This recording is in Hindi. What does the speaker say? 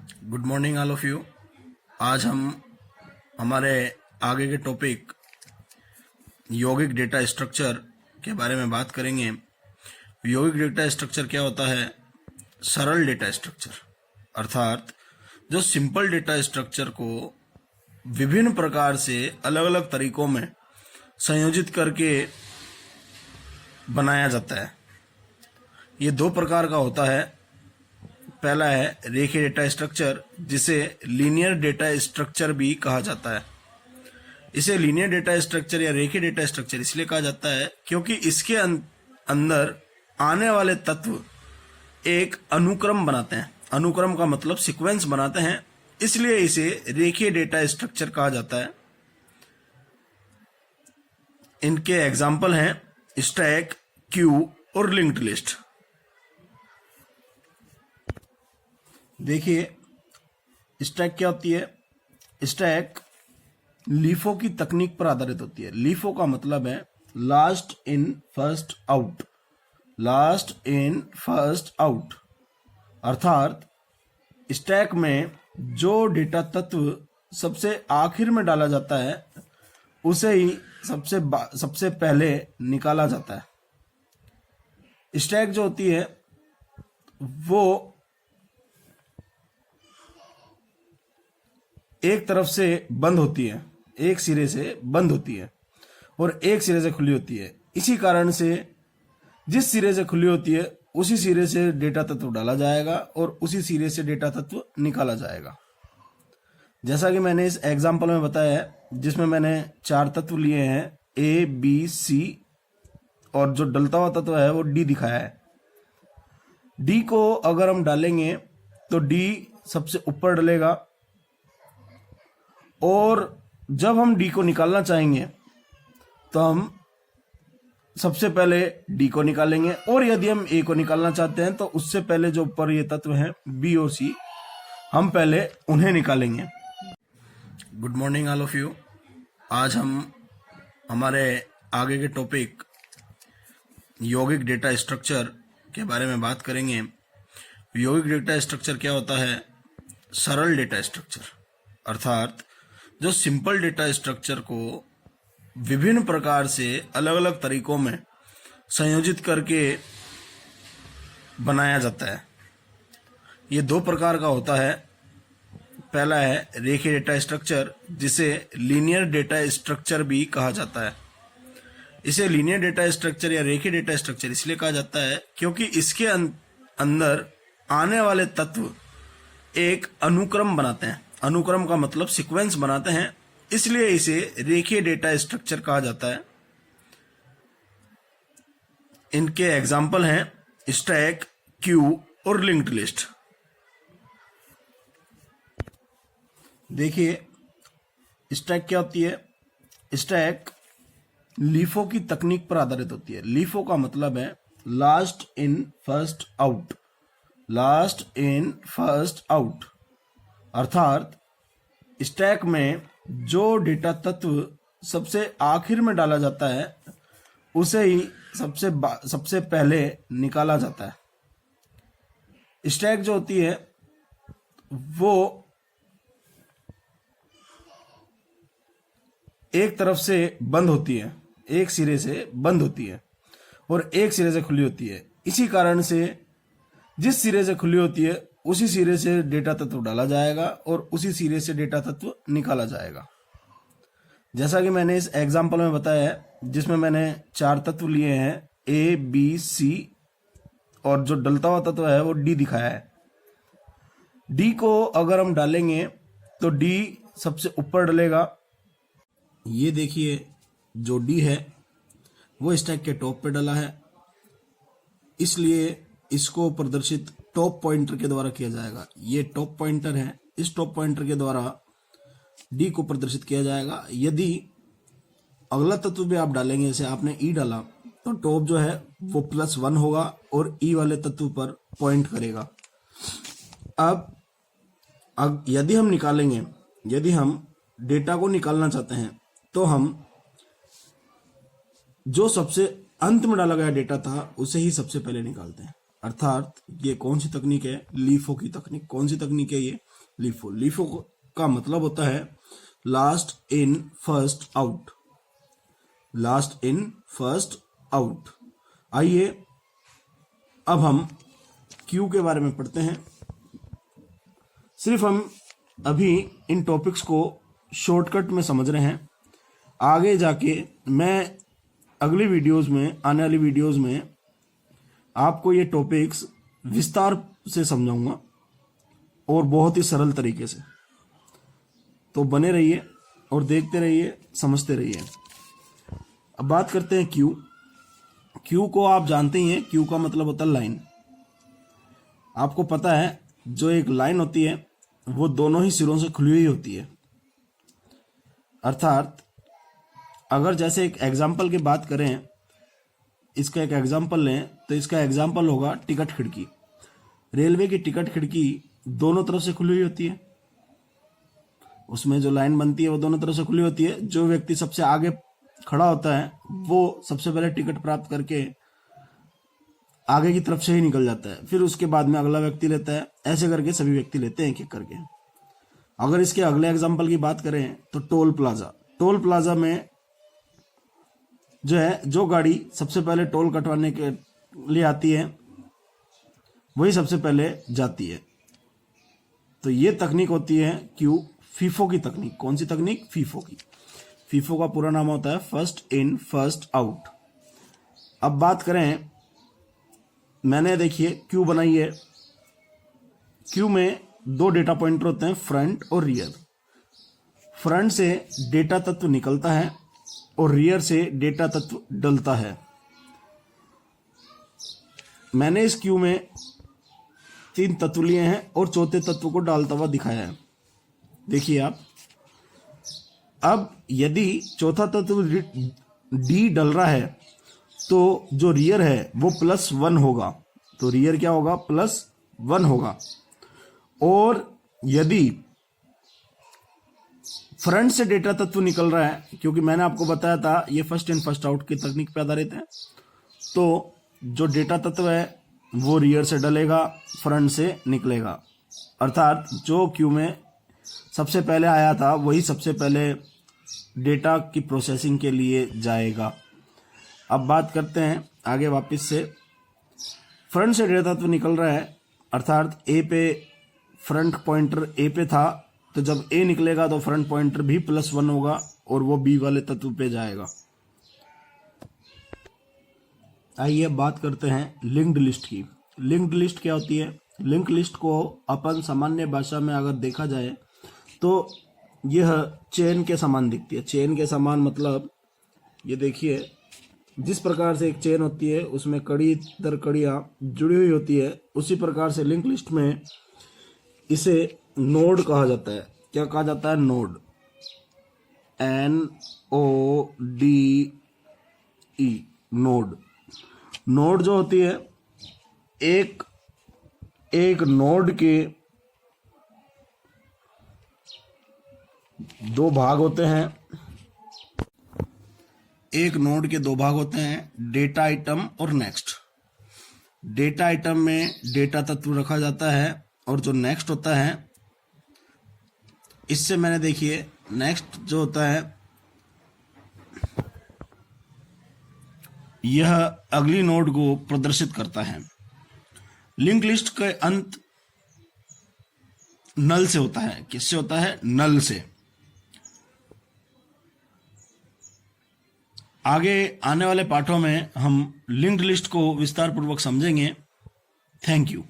Good morning all of you. आज हम हमारे आगे के टॉपिक यौगिक डेटा स्ट्रक्चर के बारे में बात करेंगे। यौगिक डेटा स्ट्रक्चर क्या होता है? सरल डेटा स्ट्रक्चर, अर्थात जो सिंपल डेटा स्ट्रक्चर को विभिन्न प्रकार से अलग अलग तरीकों में संयोजित करके बनाया जाता है। ये दो प्रकार का होता है। पहला है रेखीय डेटा स्ट्रक्चर, जिसे लीनियर डेटा स्ट्रक्चर भी कहा जाता है। इसे लीनियर डेटा स्ट्रक्चर या रेखीय डेटा स्ट्रक्चर इसलिए कहा जाता है क्योंकि इसके अंदर आने वाले तत्व एक अनुक्रम बनाते हैं। अनुक्रम का मतलब सीक्वेंस बनाते हैं, इसलिए इसे रेखीय डेटा स्ट्रक्चर कहा जाता है। इनके एग्जाम्पल हैं स्टैक, क्यू और लिंक्ड लिस्ट। देखिए, स्टैक क्या होती है? स्टैक लीफो की तकनीक पर आधारित होती है। लीफो का मतलब है last in first out. Last in first out अर्थात स्टैक में जो डेटा तत्व सबसे आखिर में डाला जाता है उसे ही सबसे पहले निकाला जाता है। स्टैक जो होती है वो एक तरफ से बंद होती है, एक सिरे से बंद होती है और एक सिरे से खुली होती है। इसी कारण से जिस सिरे से खुली होती है उसी सिरे से डेटा तत्व डाला जाएगा और उसी सिरे से डेटा तत्व निकाला जाएगा। जैसा कि मैंने इस एग्जाम्पल में बताया है, जिसमें मैंने 4 तत्व लिए हैं, ए बी सी, और जो डलता हुआ तत्व है वो डी दिखाया है। डी को अगर हम डालेंगे तो डी सबसे ऊपर डलेगा, और जब हम डी को निकालना चाहेंगे तो हम सबसे पहले डी को निकालेंगे, और यदि हम ए को निकालना चाहते हैं तो उससे पहले जो ऊपर ये तत्व हैं बी और सी, हम पहले उन्हें निकालेंगे। Good morning all of you. आज हम हमारे आगे के टॉपिक यौगिक डेटा स्ट्रक्चर के बारे में बात करेंगे। यौगिक डेटा स्ट्रक्चर क्या होता है? सरल डेटा स्ट्रक्चर, अर्थात जो सिंपल डेटा स्ट्रक्चर को विभिन्न प्रकार से अलग अलग तरीकों में संयोजित करके बनाया जाता है। ये दो प्रकार का होता है। पहला है रेखीय डेटा स्ट्रक्चर, जिसे लीनियर डेटा स्ट्रक्चर भी कहा जाता है। इसे लीनियर डेटा स्ट्रक्चर या रेखीय डेटा स्ट्रक्चर इसलिए कहा जाता है क्योंकि इसके अंदर आने वाले तत्व एक अनुक्रम बनाते हैं। अनुक्रम का मतलब सीक्वेंस बनाते हैं, इसलिए इसे रेखीय डेटा स्ट्रक्चर कहा जाता है। इनके एग्जाम्पल हैं स्टैक, क्यू और लिंक्ड लिस्ट। देखिए, स्टैक क्या होती है? स्टैक लीफो की तकनीक पर आधारित होती है। लीफो का मतलब है last in first out. Last in first out अर्थात स्टैक में जो डेटा तत्व सबसे आखिर में डाला जाता है उसे ही सबसे पहले निकाला जाता है। स्टैक जो होती है वो एक तरफ से बंद होती है, एक सिरे से बंद होती है और एक सिरे से खुली होती है। इसी कारण से जिस सिरे से खुली होती है उसी सिरे से डेटा तत्व डाला जाएगा और उसी सिरे से डेटा तत्व निकाला जाएगा। जैसा कि मैंने इस एग्जाम्पल में बताया है, जिसमें मैंने 4 तत्व लिए हैं, ए बी सी, और जो डलता हुआ तत्व है वो डी दिखाया है। डी को अगर हम डालेंगे तो डी सबसे ऊपर डलेगा। ये देखिए, जो डी है वो स्टैक के टॉप पे डला है, इसलिए इसको प्रदर्शित टॉप पॉइंटर के द्वारा किया जाएगा। ये टॉप पॉइंटर है, इस टॉप पॉइंटर के द्वारा डी को प्रदर्शित किया जाएगा। यदि अगला तत्व भी आप डालेंगे, जैसे आपने ई डाला, तो टॉप जो है वो +1 होगा और ई वाले तत्व पर पॉइंट करेगा। अब यदि हम निकालेंगे, यदि हम डेटा को निकालना चाहते हैं तो हम जो सबसे अंत में डाला गया डेटा था उसे ही सबसे पहले निकालते हैं। अर्थात ये कौन सी तकनीक है? लीफो की तकनीक। कौन सी तकनीक है ये? लीफो। लीफो का मतलब होता है last in first out, last in first out. आइए अब हम क्यू के बारे में पढ़ते हैं। सिर्फ हम अभी इन टॉपिक्स को शॉर्टकट में समझ रहे हैं, आगे जाके मैं अगली वीडियोस में, आने वाली वीडियोस में आपको ये टॉपिक्स विस्तार से समझाऊंगा और बहुत ही सरल तरीके से। तो बने रहिए और देखते रहिए, समझते रहिए। अब बात करते हैं क्यू। क्यू को आप जानते ही हैं, क्यू का मतलब होता है लाइन। आपको पता है जो एक लाइन होती है वो दोनों ही सिरों से खुली हुई होती है। अर्थात अगर जैसे एक एग्जाम्पल की बात करें, इसका एक एग्जाम्पल लें तो इसका एग्जाम्पल होगा टिकट खिड़की। रेलवे की टिकट खिड़की दोनों तरफ से खुली हुई होती है, उसमें जो लाइन बनती है वो दोनों तरफ से खुली होती है। जो व्यक्ति सबसे आगे खड़ा होता है वो सबसे पहले टिकट प्राप्त करके आगे की तरफ से ही निकल जाता है, फिर उसके बाद में अगला व्यक्ति लेता है। ऐसे करके सभी व्यक्ति लेते हैं एक एक करके। अगर इसके अगले एग्जाम्पल की बात करें तो टोल प्लाजा। टोल प्लाजा में जो है, जो गाड़ी सबसे पहले टोल कटवाने के लिए आती है वही सबसे पहले जाती है। तो ये तकनीक होती है क्यू, फीफो की तकनीक। कौन सी तकनीक? फीफो की। फीफो का पूरा नाम होता है फर्स्ट इन फर्स्ट आउट। अब बात करें, मैंने देखिए क्यू बनाई है। क्यू में दो डेटा पॉइंटर होते हैं, फ्रंट और रियर। फ्रंट से डेटा तत्व निकलता है और रियर से डेटा तत्व डलता है। मैंने इस क्यू में 3 तत्व लिए हैं और चौथे तत्व को डालता हुआ दिखाया है। देखिए आप, अब यदि चौथा तत्व डी डल रहा है तो जो रियर है वो +1 होगा। तो रियर क्या होगा? +1 होगा। और यदि फ्रंट से डेटा तत्व निकल रहा है, क्योंकि मैंने आपको बताया था ये फर्स्ट इन फर्स्ट आउट की तकनीक पे आधारित है, तो जो डेटा तत्व है वो रियर से डलेगा, फ्रंट से निकलेगा। अर्थात जो क्यू में सबसे पहले आया था वही सबसे पहले डेटा की प्रोसेसिंग के लिए जाएगा। अब बात करते हैं आगे वापस से। फ्रंट से डेटा तत्व निकल रहा है, अर्थात ए पे फ्रंट पॉइंटर ए पे था, तो जब ए निकलेगा तो फ्रंट पॉइंटर भी +1 होगा और वो बी वाले तत्व पे जाएगा। आइए बात करते हैं लिंक्ड लिस्ट की। लिंक्ड लिस्ट क्या होती है? लिंक्ड लिस्ट को अपन सामान्य भाषा में अगर देखा जाए तो यह चेन के समान दिखती है। चेन के समान मतलब ये देखिए, जिस प्रकार से एक चेन होती है उसमें कड़ी दर कड़ियाँ जुड़ी हुई होती है, उसी प्रकार से लिंक लिस्ट में इसे नोड कहा जाता है। क्या कहा जाता है? नोड। NODE, node. नोड जो होती है, एक नोड के 2 भाग होते हैं। एक नोड के 2 भाग होते हैं, डेटा आइटम और नेक्स्ट। डेटा आइटम में डेटा तत्व रखा जाता है और जो नेक्स्ट होता है, इससे मैंने देखिए नेक्स्ट जो होता है यह अगली नोड को प्रदर्शित करता है। लिंक लिस्ट का अंत नल से होता है। किससे होता है? नल से। आगे आने वाले पाठों में हम लिंक्ड लिस्ट को विस्तार पूर्वक समझेंगे। Thank you.